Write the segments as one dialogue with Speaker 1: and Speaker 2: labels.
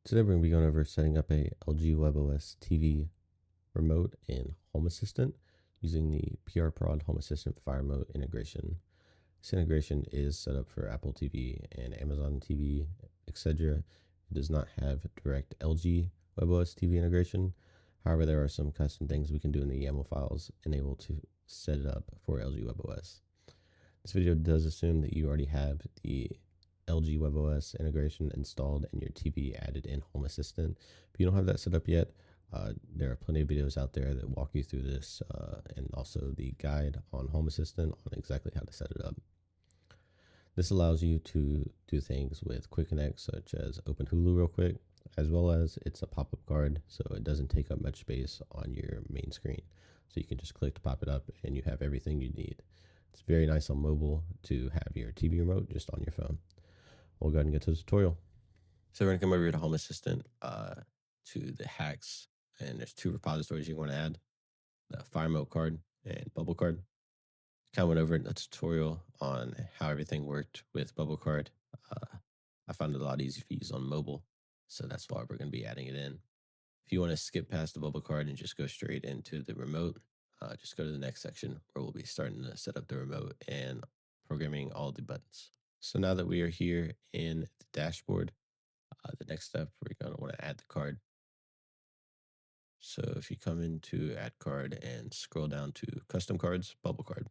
Speaker 1: Today we're going to be going over setting up a LG WebOS TV remote in HomeAssistant using the PR Prod HomeAssistant-Firemote integration. This integration is set up for Apple TV and Amazon TV, etc. It does not have direct LG WebOS TV integration. However, there are some custom things we can do in the YAML files enable to set it up for LG WebOS. This video does assume that you already have the LG WebOS integration installed and your TV added in HomeAssistant. If you don't have that set up yet, there are plenty of videos out there that walk you through this and also the guide on HomeAssistant on exactly how to set it up. This allows you to do things with Quick Connect, such as open Hulu real quick, as well as it's a pop-up card, so it doesn't take up much space on your main screen. So you can just click to pop it up and you have everything you need. It's very nice on mobile to have your TV remote just on your phone. We'll go ahead and get to the tutorial. So we're going to come over here to HomeAssistant, to the hacks, and there's two repositories you want to add, the FireMote card and Bubble card. Kind of went over in the tutorial on how everything worked with Bubble card. I found it a lot easier to use on mobile, so that's why we're going to be adding it in. If you want to skip past the Bubble card and just go straight into the remote, just go to the next section where we'll be starting to set up the remote and programming all the buttons. So now that we are here in the dashboard, the next step, we're going to want to add the card. So if you come into add card and scroll down to custom cards, Bubble card.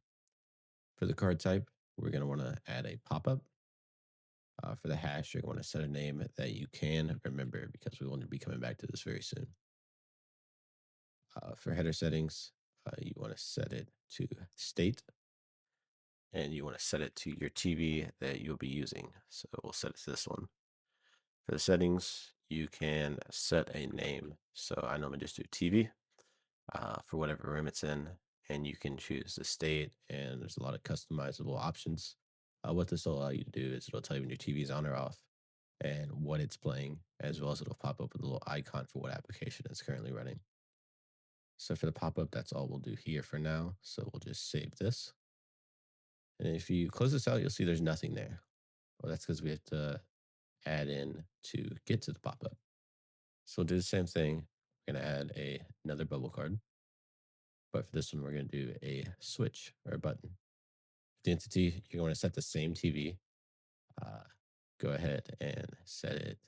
Speaker 1: For the card type, we're going to want to add a pop-up. For the hash, you're going to set a name that you can remember because we want to be coming back to this very soon. For header settings, you want to set it to state, and you want to set it to your TV that you'll be using. So we'll set it to this one. For the settings, you can set a name. So I normally just do TV for whatever room it's in, and you can choose the state, and there's a lot of customizable options. What this will allow you to do is it'll tell you when your TV is on or off and what it's playing, as well as it'll pop up with a little icon for what application it's currently running. So for the pop-up, that's all we'll do here for now. So we'll just save this. And if you close this out, you'll see there's nothing there. Well, that's because we have to add in to get to the pop-up. So we'll do the same thing. We're going to add another bubble card. But for this one, we're going to do a switch or a button. The entity, you're going to set the same TV. Go ahead and set it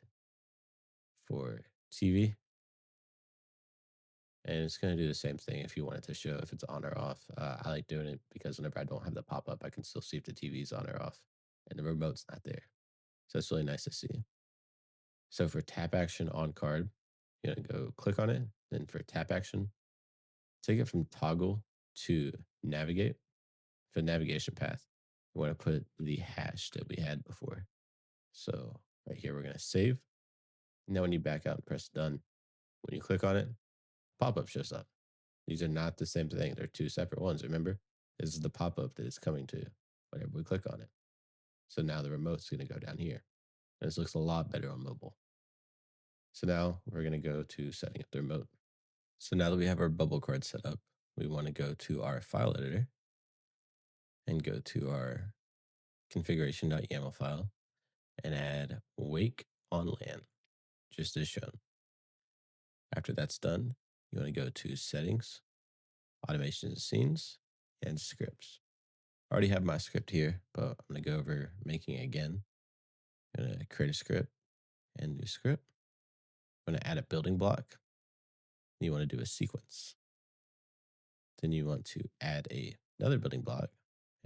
Speaker 1: for TV. And it's going to do the same thing if you want it to show if it's on or off. I like doing it because whenever I don't have the pop-up, I can still see if the TV is on or off and the remote's not there. So it's really nice to see. So for tap action on card, you're going to go click on it. Then for tap action, take it from toggle to navigate. For navigation path, we want to put the hash that we had before. So right here, we're going to save. Now when you back out and press done, when you click on it, pop-up shows up. These are not the same thing. They're two separate ones. Remember, this is the pop-up that it's coming to whenever we click on it. So now the remote's going to go down here. And this looks a lot better on mobile. So now we're going to go to setting up the remote. So now that we have our bubble card set up, we want to go to our file editor and go to our configuration.yaml file and add wake on LAN, just as shown. After that's done, you want to go to settings, automations and scenes, and scripts. I already have my script here, but I'm going to go over making it again. I'm going to create a script and new script. I'm going to add a building block. You want to do a sequence. Then you want to add another building block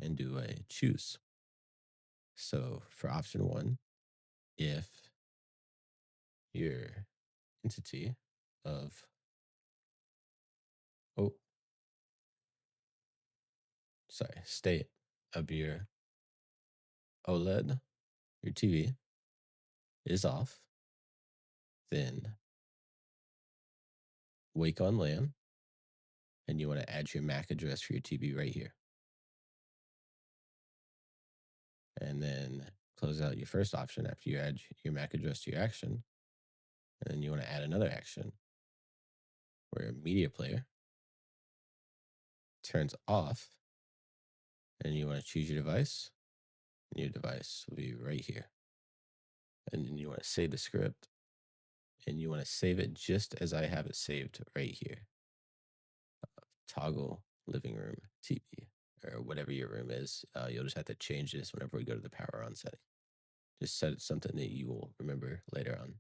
Speaker 1: and do a choose. So for option one, if your entity of, state of your OLED, your TV, is off, then wake on LAN, and you want to add your MAC address for your TV right here. And then close out your first option after you add your MAC address to your action. And then you want to add another action where media player turns off, and you want to choose your device, and your device will be right here. And then you want to save the script and you want to save it just as I have it saved right here. Toggle living room TV or whatever your room is. You'll just have to change this whenever we go to the power on setting. Just set it something that you will remember later on.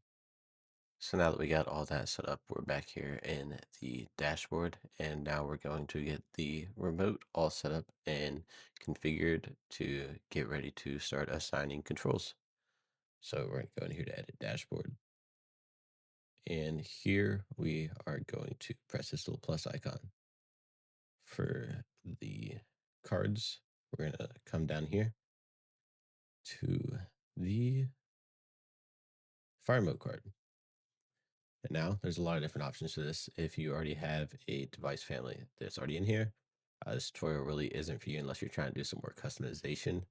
Speaker 1: So now that we got all that set up, we're back here in the dashboard, and now we're going to get the remote all set up and configured to get ready to start assigning controls. So we're going to go in here to edit dashboard. And here we are going to press this little plus icon. For the cards, we're going to come down here to the FireMote card. And now there's a lot of different options to this. If you already have a device family that's already in here, this tutorial really isn't for you unless you're trying to do some more customization.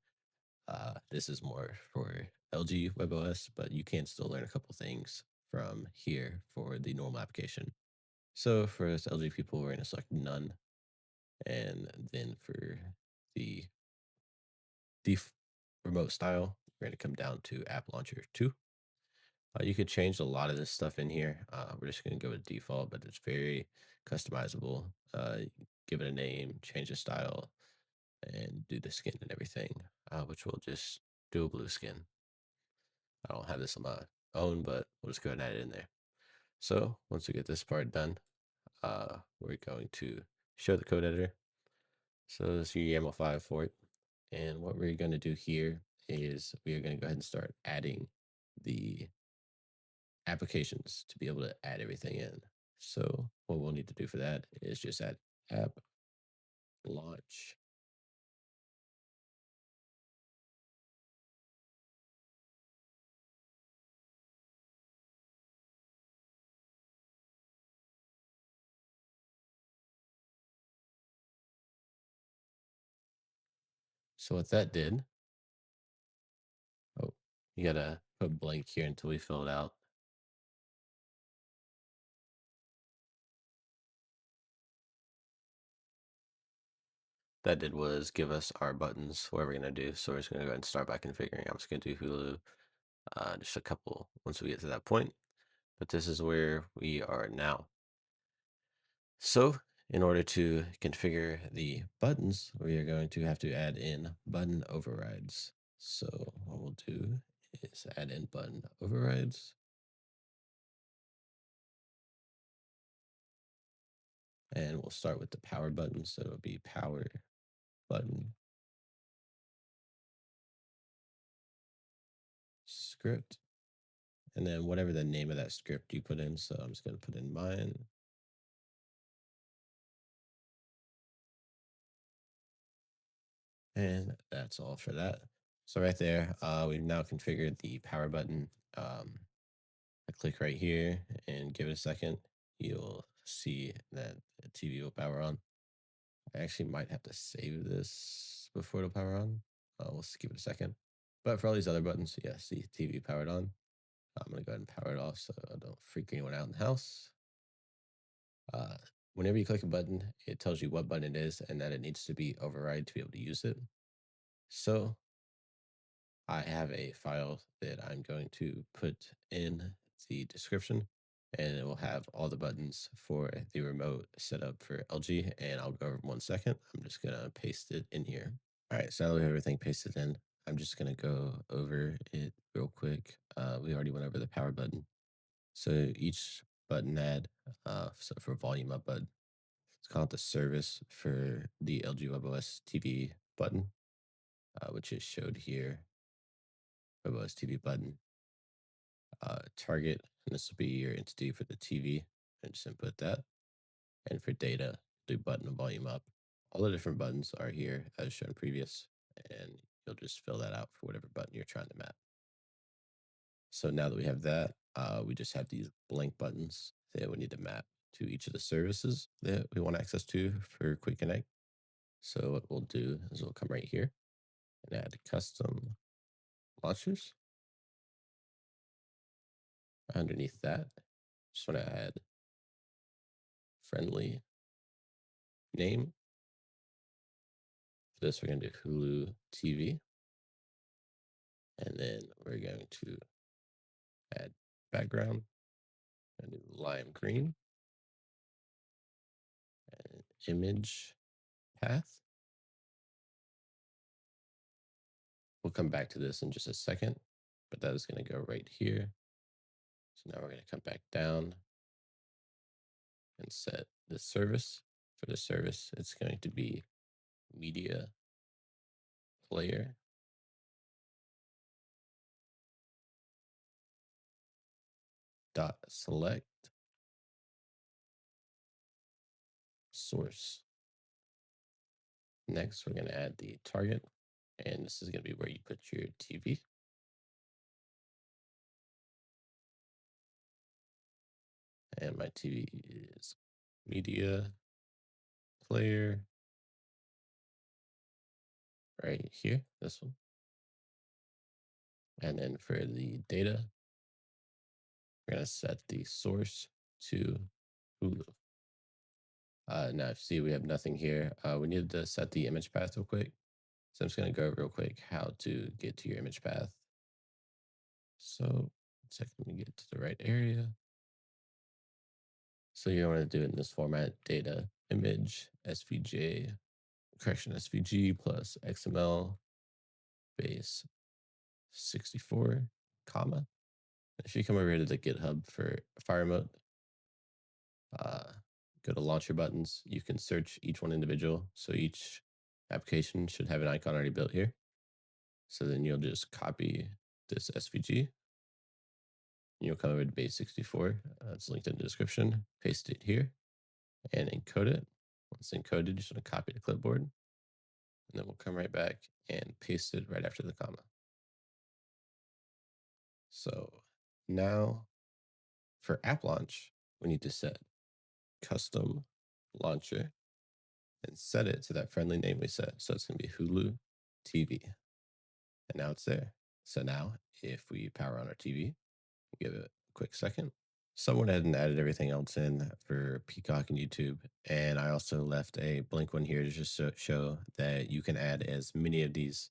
Speaker 1: This is more for LG WebOS, but you can still learn a couple things from here for the normal application. So for us LG people, we're going to select none. And then for the remote style, we're going to come down to App Launcher 2. You could change a lot of this stuff in here. We're just going to go with default, but it's very customizable. Give it a name, change the style, and do the skin and everything, which we'll just do a blue skin. I don't have this on my own, but we'll just go ahead and add it in there. So once we get this part done, we're going to show the code editor. So this is your YAML file for it. And what we're going to do here is we are going to go ahead and start adding the applications to be able to add everything in. So what we'll need to do for that is just add app launch. So what that did, oh, you gotta put blank here until we fill it out. That did was give us our buttons, what we're gonna do. So we're just gonna go ahead and start by configuring. I'm just gonna do Hulu, just a couple once we get to that point. But this is where we are now. So in order to configure the buttons, we are going to have to add in button overrides. So what we'll do is add in button overrides. And we'll start with the power button. So it'll be power button script. And then whatever the name of that script you put in. So I'm just going to put in mine. And that's all for that. So right there, we've now configured the power button. I click right here and give it a second. You'll see that the TV will power on. I actually might have to save this before it'll power on. We'll just give it a second. But for all these other buttons, yes, the TV powered on. I'm going to go ahead and power it off so I don't freak anyone out in the house. Uh, Whenever you click a button, it tells you what button it is and that it needs to be override to be able to use it. So I have a file that I'm going to put in the description, and it will have all the buttons for the remote set up for LG, and I'll go over in 1 second. I'm just going to paste it in here. All right, so now that we have everything pasted in, I'm just going to go over it real quick. We already went over the power button. So each button had, so for volume up button, it's called the service for the LG WebOS TV button, which is showed here. WebOS TV button, target, and this will be your entity for the TV, and just input that. And for data, do button and volume up. All the different buttons are here as shown previous, and you'll just fill that out for whatever button you're trying to map. So now that we have that, we just have these blank buttons that we need to map to each of the services that we want access to for Quick Connect. So what we'll do is we'll come right here and add custom launchers. Underneath that, just want to add friendly name. For this, we're going to do Hulu TV. And then we're going to add background. I do lime green and image path. We'll come back to this in just a second, but that is going to go right here. So now we're going to come back down and set the service. For the service, it's going to be media player dot select source. Next, we're going to add the target, and this is going to be where you put your TV. And my TV is media player right here, this one. And then for the data, we're going to set the source to Hulu. Now, see, we have nothing here. We need to set the image path real quick. So I'm just going to go real quick how to get to your image path. So, let me get to the right area. So you want to do it in this format: data, image, SVG, correction, SVG plus XML base 64, comma. If you come over here to the GitHub for Firemote, uh, go to launcher buttons. You can search each one individual. So each application should have an icon already built here. So then you'll just copy this SVG. You'll come over to base 64. It's linked in the description. Paste it here and encode it. Once encoded, you just want to copy the clipboard. And then we'll come right back and paste it right after the comma. So now for app launch, we need to set custom launcher and set it to that friendly name we set. So it's going to be Hulu TV. And now it's there. So now if we power on our TV, give it a quick second. So I went ahead and added everything else in for Peacock and YouTube. And I also left a blank one here to just show that you can add as many of these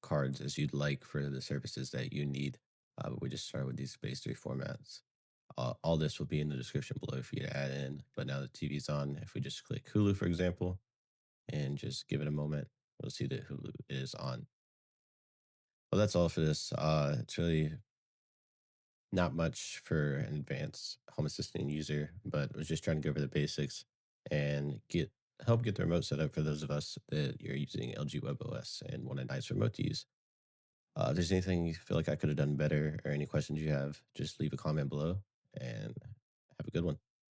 Speaker 1: cards as you'd like for the services that you need. But we just start with these base 3 formats. All this will be in the description below for you to add in. But now the TV's on, if we just click Hulu, for example, and just give it a moment, we'll see that Hulu is on. Well, that's all for this. It's really not much for an advanced Home Assistant user, but I was just trying to go over the basics and help get the remote set up for those of us that you're using LG WebOS and want a nice remote to use. If there's anything you feel like I could have done better or any questions you have, just leave a comment below and have a good one.